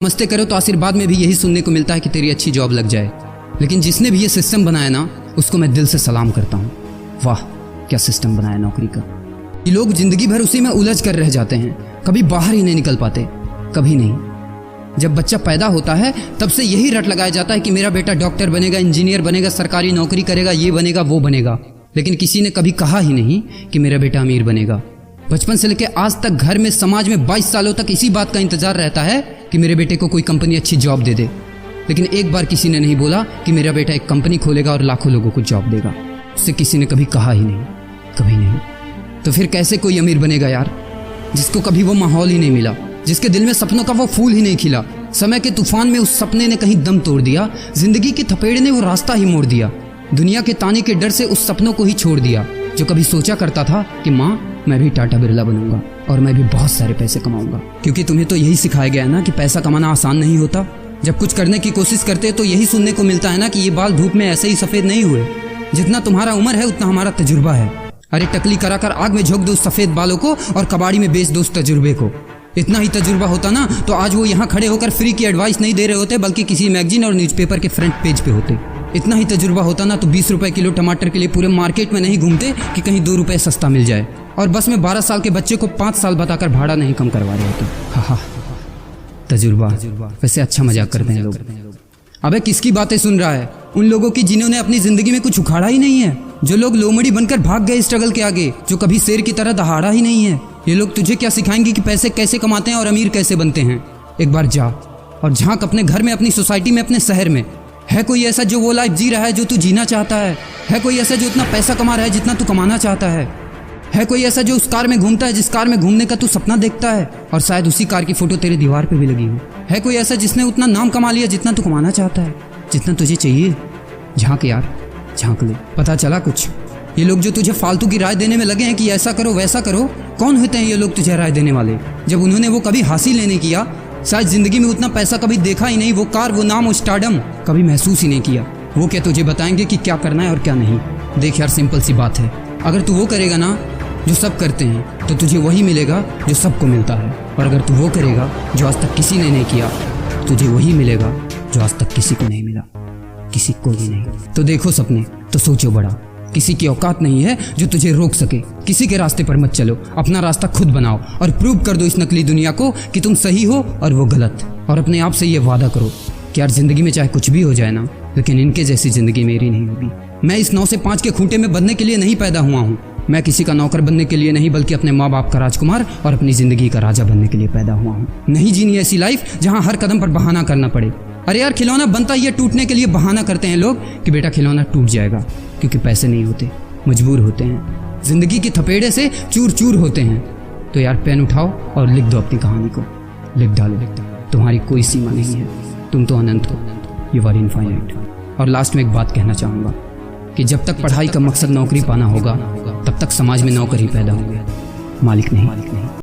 नमस्ते करो तो आशीर्वाद में भी यही सुनने को मिलता है कि तेरी अच्छी जॉब लग जाए। लेकिन जिसने भी ये सिस्टम बनाया ना, उसको मैं दिल से सलाम करता हूँ। वाह क्या सिस्टम बनाया नौकरी का। ये लोग जिंदगी भर उसी में उलझ कर रह जाते हैं, कभी बाहर ही नहीं निकल पाते, कभी नहीं। जब बच्चा पैदा होता है तब से यही रट लगाया जाता है कि मेरा बेटा डॉक्टर बनेगा, इंजीनियर बनेगा, सरकारी नौकरी करेगा, ये बनेगा वो बनेगा। लेकिन किसी ने कभी कहा ही नहीं कि मेरा बेटा अमीर बनेगा। बचपन से लेकर आज तक घर में, समाज में 22 सालों तक इसी बात का इंतजार रहता है कि मेरे बेटे को कोई कंपनी अच्छी जॉब दे दे। लेकिन एक बार किसी ने नहीं बोला कि मेरा बेटा एक कंपनी खोलेगा और लाखों लोगों को जॉब देगा। उससे किसी ने कभी कहा ही नहीं, कभी नहीं। तो फिर कैसे कोई अमीर बनेगा यार, जिसको कभी वो माहौल ही नहीं मिला, जिसके दिल में सपनों का वो फूल ही नहीं खिला। समय के तूफान में उस सपने ने कहीं दम तोड़ दिया, जिंदगी के थपेड़े ने वो रास्ता ही मोड़ दिया, दुनिया के ताने के डर से उस सपनों को ही छोड़ दिया। जो कभी सोचा करता था कि माँ मैं भी टाटा बिरला बनूंगा और मैं भी बहुत सारे पैसे कमाऊंगा। क्योंकि तुम्हें तो यही सिखाया गया है ना कि पैसा कमाना आसान नहीं होता। जब कुछ करने की कोशिश करते तो यही सुनने को मिलता है ना कि ये बाल धूप में ऐसे ही सफेद नहीं हुए। जितना तुम्हारा उम्र है उतना हमारा तजुर्बा है। अरे टकली कराकर आग में झोंक दो उस सफेद बालों को और कबाड़ी में बेच दो उस तजुर्बे को। इतना ही तजुर्बा होता ना तो आज वो यहाँ खड़े होकर फ्री की एडवाइस नहीं दे रहे होते, बल्कि किसी मैगजीन और न्यूज़पेपर के फ्रंट पेज पे होते। इतना ही तजुर्बा होता ना तो 20 रुपए किलो टमाटर के लिए पूरे मार्केट में नहीं घूमते कि कहीं 2 रुपए सस्ता मिल जाए। और बस में 12 साल के बच्चे को 5 साल बताकर भाड़ा नहीं कम करवा रहे होते। हा तजुर्बा। वैसे अच्छा मजाक करते हैं लोग। अबे किसकी बातें सुन रहा है? उन लोगों की जिन्होंने अपनी जिंदगी में कुछ उखाड़ा ही नहीं है, जो लोग लोमड़ी बनकर भाग गए स्ट्रगल के आगे, जो कभी शेर की तरह दहाड़ा ही नहीं है। ये लोग तुझे क्या सिखाएंगे कि पैसे कैसे कमाते हैं और अमीर कैसे बनते हैं। एक बार जा और झांक अपने घर में, अपनी सोसाइटी में, अपने शहर में। है कोई ऐसा जो वो लाइफ जी रहा है जो तू जीना चाहता है? है कोई ऐसा जो उतना पैसा कमा रहा है जितना तू कमाना चाहता है? है कोई ऐसा जो उस कार में घूमता है जिस कार में घूमने का तू सपना देखता है और शायद उसी कार की फोटो तेरे दीवार पे भी लगी हो? है कोई ऐसा जिसने उतना नाम कमा लिया जितना तू कमाना चाहता है, जितना तुझे चाहिए? झांक यार, झांक ले, पता चला कुछ। ये लोग जो तुझे फालतू की राय देने में लगे हैं कि ऐसा करो वैसा करो, कौन होते हैं ये लोग तुझे राय देने वाले? जब उन्होंने वो कभी हासिल ही नहीं किया, शायद जिंदगी में उतना पैसा कभी देखा ही नहीं, वो कार, वो नाम, वो स्टारडम कभी महसूस ही नहीं किया, वो क्या तुझे बताएंगे कि क्या करना है और क्या नहीं? देख यार, सिंपल सी बात है, अगर तू वो करेगा ना जो सब करते हैं तो तुझे वही मिलेगा जो सबको मिलता है। और अगर तू वो करेगा जो आज तक किसी ने नहीं किया, तुझे वही मिलेगा जो आज तक किसी को नहीं मिला, किसी को भी नहीं। तो देखो सपने तो सोचो बड़ा। किसी की औकात नहीं है जो तुझे रोक सके। किसी के रास्ते पर मत चलो, अपना रास्ता खुद बनाओ और प्रूव कर दो इस नकली दुनिया को कि तुम सही हो और वो गलत। और अपने आप से ये वादा करो कि यार जिंदगी में चाहे कुछ भी हो जाए ना, लेकिन इनके जैसी जिंदगी मेरी नहीं होगी। मैं इस 9 से 5 के खूंटे में बंधने के लिए नहीं पैदा हुआ हूँ। मैं किसी का नौकर बनने के लिए नहीं, बल्कि अपने माँ बाप का राजकुमार और अपनी जिंदगी का राजा बनने के लिए पैदा हुआ हूँ। नहीं जीनी ऐसी लाइफ जहाँ हर कदम पर बहाना करना पड़े। अरे यार, खिलौना बनता ही है टूटने के लिए। बहाना करते हैं लोग कि बेटा खिलौना टूट जाएगा, क्योंकि पैसे नहीं होते, मजबूर होते हैं, जिंदगी की थपेड़े से चूर चूर होते हैं। तो यार पेन उठाओ और लिख दो अपनी कहानी को, लिख डालो। तुम्हारी कोई सीमा नहीं है, तुम तो अनंत हो, यू आर इनफाइनाइट। और लास्ट में एक बात कहना चाहूँगा कि जब तक पढ़ाई का मकसद नौकरी पाना होगा, तब तक समाज में नौकर ही पैदा होंगे, मालिक नहीं।